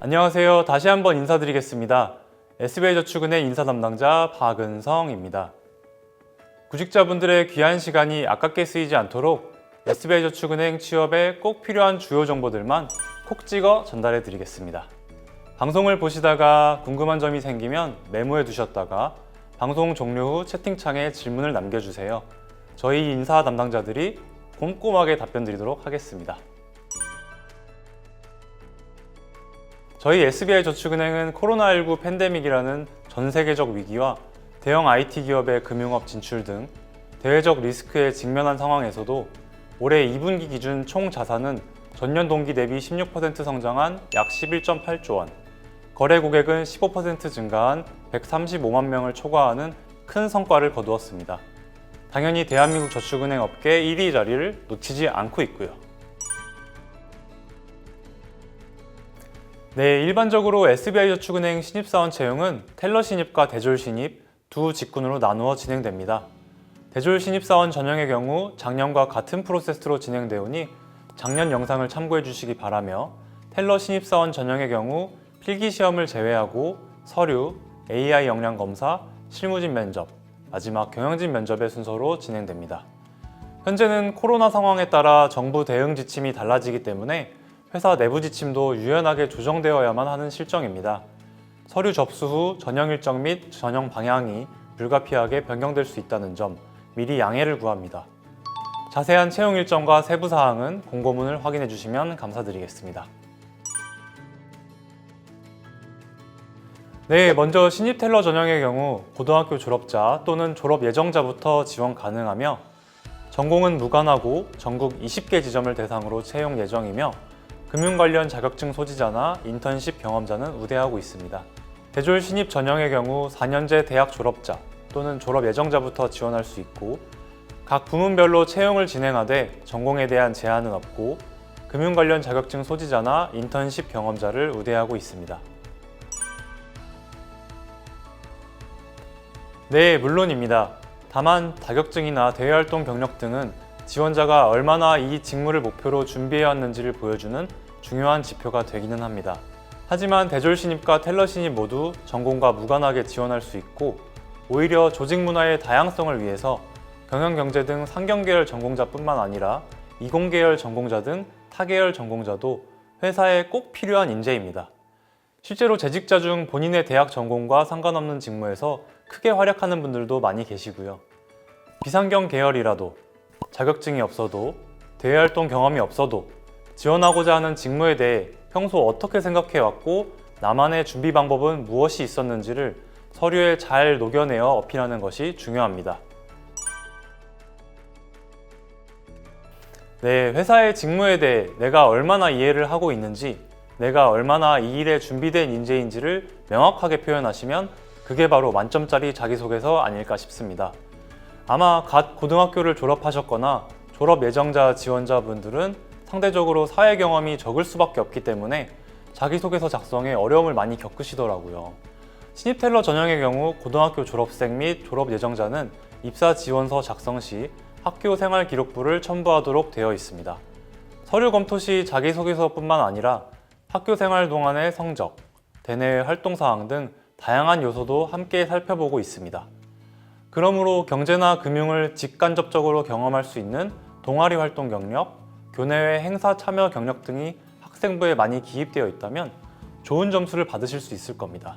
안녕하세요. 다시 한번 인사드리겠습니다. SBI저축은행 인사 담당자 박은성입니다. 구직자분들의 귀한 시간이 아깝게 쓰이지 않도록 SBI저축은행 취업에 꼭 필요한 주요 정보들만 콕 찍어 전달해 드리겠습니다. 방송을 보시다가 궁금한 점이 생기면 메모해 두셨다가 방송 종료 후 채팅창에 질문을 남겨주세요. 저희 인사 담당자들이 꼼꼼하게 답변 드리도록 하겠습니다. 저희 SBI저축은행은 코로나19 팬데믹이라는 전 세계적 위기와 대형 IT 기업의 금융업 진출 등 대외적 리스크에 직면한 상황에서도 올해 2분기 기준 총 자산은 전년 동기 대비 16% 성장한 약 11.8조 원, 거래 고객은 15% 증가한 135만 명을 초과하는 큰 성과를 거두었습니다. 당연히 대한민국 저축은행 업계 1위 자리를 놓치지 않고 있고요. 네, 일반적으로 SBI저축은행 신입사원 채용은 텔러 신입과 대졸 신입 두 직군으로 나누어 진행됩니다. 대졸 신입사원 전형의 경우 작년과 같은 프로세스로 진행되오니 작년 영상을 참고해 주시기 바라며, 텔러 신입사원 전형의 경우 필기시험을 제외하고 서류, AI 역량 검사, 실무진 면접, 마지막 경영진 면접의 순서로 진행됩니다. 현재는 코로나 상황에 따라 정부 대응 지침이 달라지기 때문에 회사 내부 지침도 유연하게 조정되어야만 하는 실정입니다. 서류 접수 후 전형 일정 및 전형 방향이 불가피하게 변경될 수 있다는 점 미리 양해를 구합니다. 자세한 채용 일정과 세부 사항은 공고문을 확인해 주시면 감사드리겠습니다. 네, 먼저 신입 텔러 전형의 경우 고등학교 졸업자 또는 졸업 예정자부터 지원 가능하며, 전공은 무관하고 전국 20개 지점을 대상으로 채용 예정이며, 금융 관련 자격증 소지자나 인턴십 경험자는 우대하고 있습니다. 대졸 신입 전형의 경우 4년제 대학 졸업자 또는 졸업 예정자부터 지원할 수 있고, 각 부문별로 채용을 진행하되 전공에 대한 제한은 없고, 금융 관련 자격증 소지자나 인턴십 경험자를 우대하고 있습니다. 네, 물론입니다. 다만 자격증이나 대외활동 경력 등은 지원자가 얼마나 이 직무를 목표로 준비해왔는지를 보여주는 중요한 지표가 되기는 합니다. 하지만 대졸 신입과 텔러 신입 모두 전공과 무관하게 지원할 수 있고, 오히려 조직 문화의 다양성을 위해서 경영경제 등 상경계열 전공자뿐만 아니라 이공계열 전공자 등 타계열 전공자도 회사에 꼭 필요한 인재입니다. 실제로 재직자 중 본인의 대학 전공과 상관없는 직무에서 크게 활약하는 분들도 많이 계시고요. 비상경 계열이라도, 자격증이 없어도, 대외활동 경험이 없어도 지원하고자 하는 직무에 대해 평소 어떻게 생각해왔고 나만의 준비 방법은 무엇이 있었는지를 서류에 잘 녹여내어 어필하는 것이 중요합니다. 네, 회사의 직무에 대해 내가 얼마나 이해를 하고 있는지, 내가 얼마나 이 일에 준비된 인재인지를 명확하게 표현하시면 그게 바로 만점짜리 자기소개서 아닐까 싶습니다. 아마 갓 고등학교를 졸업하셨거나 졸업 예정자 지원자분들은 상대적으로 사회 경험이 적을 수밖에 없기 때문에 자기소개서 작성에 어려움을 많이 겪으시더라고요. 신입 텔러 전형의 경우 고등학교 졸업생 및 졸업 예정자는 입사 지원서 작성 시 학교 생활 기록부를 첨부하도록 되어 있습니다. 서류 검토 시 자기소개서뿐만 아니라 학교 생활 동안의 성적, 대내외 활동 사항 등 다양한 요소도 함께 살펴보고 있습니다. 그러므로 경제나 금융을 직간접적으로 경험할 수 있는 동아리 활동 경력, 교내외 행사 참여 경력 등이 학생부에 많이 기입되어 있다면 좋은 점수를 받으실 수 있을 겁니다.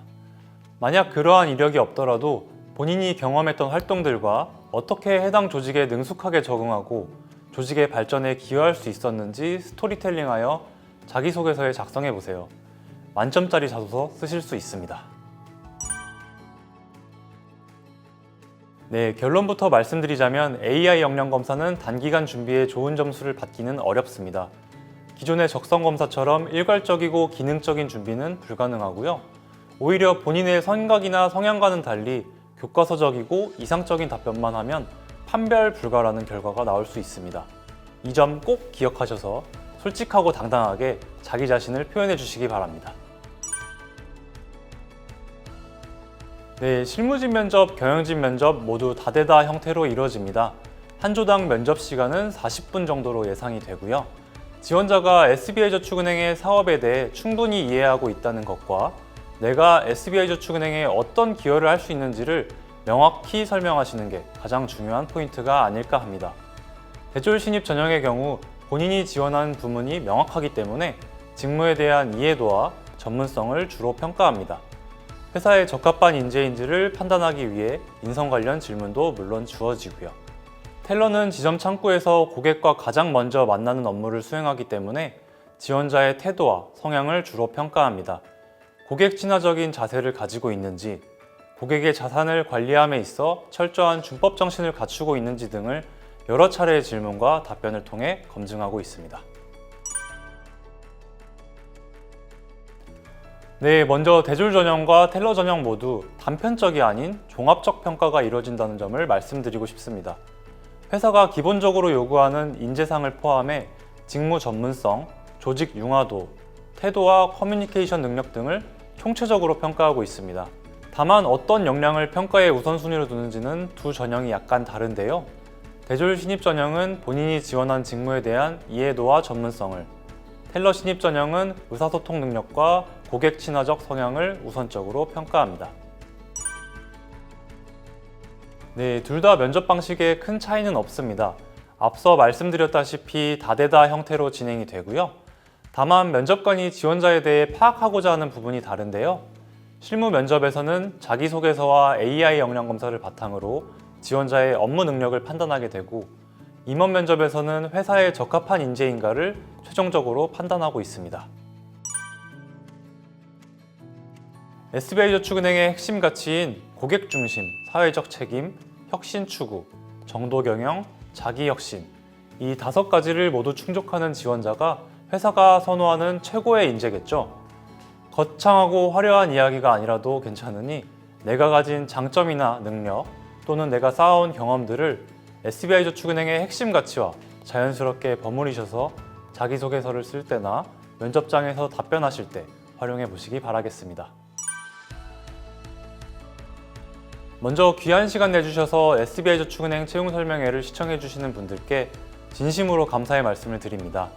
만약 그러한 이력이 없더라도 본인이 경험했던 활동들과 어떻게 해당 조직에 능숙하게 적응하고 조직의 발전에 기여할 수 있었는지 스토리텔링하여 자기소개서에 작성해보세요. 만점짜리 자소서 쓰실 수 있습니다. 네, 결론부터 말씀드리자면 AI 역량 검사는 단기간 준비에 좋은 점수를 받기는 어렵습니다. 기존의 적성검사처럼 일괄적이고 기능적인 준비는 불가능하고요. 오히려 본인의 성각이나 성향과는 달리 교과서적이고 이상적인 답변만 하면 판별 불가라는 결과가 나올 수 있습니다. 이 점 꼭 기억하셔서 솔직하고 당당하게 자기 자신을 표현해 주시기 바랍니다. 네, 실무진 면접, 경영진 면접 모두 다대다 형태로 이루어집니다. 한 조당 면접 시간은 40분 정도로 예상이 되고요. 지원자가 SBI저축은행의 사업에 대해 충분히 이해하고 있다는 것과 내가 SBI저축은행에 어떤 기여를 할 수 있는지를 명확히 설명하시는 게 가장 중요한 포인트가 아닐까 합니다. 대졸 신입 전형의 경우 본인이 지원한 부문이 명확하기 때문에 직무에 대한 이해도와 전문성을 주로 평가합니다. 회사에 적합한 인재인지를 판단하기 위해 인성 관련 질문도 물론 주어지고요. 텔러는 지점 창구에서 고객과 가장 먼저 만나는 업무를 수행하기 때문에 지원자의 태도와 성향을 주로 평가합니다. 고객 친화적인 자세를 가지고 있는지, 고객의 자산을 관리함에 있어 철저한 준법 정신을 갖추고 있는지 등을 여러 차례의 질문과 답변을 통해 검증하고 있습니다. 네, 먼저 대졸 전형과 텔러 전형 모두 단편적이 아닌 종합적 평가가 이루어진다는 점을 말씀드리고 싶습니다. 회사가 기본적으로 요구하는 인재상을 포함해 직무 전문성, 조직 융화도, 태도와 커뮤니케이션 능력 등을 총체적으로 평가하고 있습니다. 다만 어떤 역량을 평가의 우선순위로 두는지는 두 전형이 약간 다른데요. 대졸 신입 전형은 본인이 지원한 직무에 대한 이해도와 전문성을, 텔러 신입 전형은 의사소통 능력과 고객 친화적 성향을 우선적으로 평가합니다. 네, 둘 다 면접 방식에 큰 차이는 없습니다. 앞서 말씀드렸다시피 다대다 형태로 진행이 되고요. 다만 면접관이 지원자에 대해 파악하고자 하는 부분이 다른데요. 실무 면접에서는 자기소개서와 AI 역량 검사를 바탕으로 지원자의 업무 능력을 판단하게 되고, 임원 면접에서는 회사에 적합한 인재인가를 최종적으로 판단하고 있습니다. SBI저축은행의 핵심 가치인 고객 중심, 사회적 책임, 혁신 추구, 정도 경영, 자기 혁신, 이 5가지를 모두 충족하는 지원자가 회사가 선호하는 최고의 인재겠죠. 거창하고 화려한 이야기가 아니라도 괜찮으니 내가 가진 장점이나 능력 또는 내가 쌓아온 경험들을 SBI저축은행의 핵심 가치와 자연스럽게 버무리셔서 자기소개서를 쓸 때나 면접장에서 답변하실 때 활용해 보시기 바라겠습니다. 먼저 귀한 시간 내주셔서 SBI저축은행 채용설명회를 시청해 주시는 분들께 진심으로 감사의 말씀을 드립니다.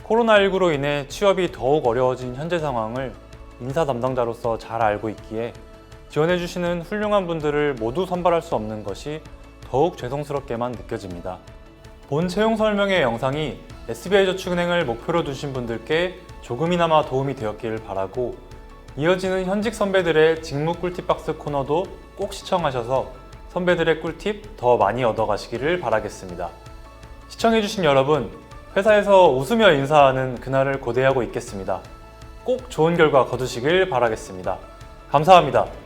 코로나19로 인해 취업이 더욱 어려워진 현재 상황을 인사 담당자로서 잘 알고 있기에 지원해 주시는 훌륭한 분들을 모두 선발할 수 없는 것이 더욱 죄송스럽게만 느껴집니다. 본 채용 설명회 영상이 SBI저축은행을 목표로 두신 분들께 조금이나마 도움이 되었기를 바라고, 이어지는 현직 선배들의 직무 꿀팁 박스 코너도 꼭 시청하셔서 선배들의 꿀팁 더 많이 얻어가시기를 바라겠습니다. 시청해주신 여러분, 회사에서 웃으며 인사하는 그날을 고대하고 있겠습니다. 꼭 좋은 결과 거두시길 바라겠습니다. 감사합니다.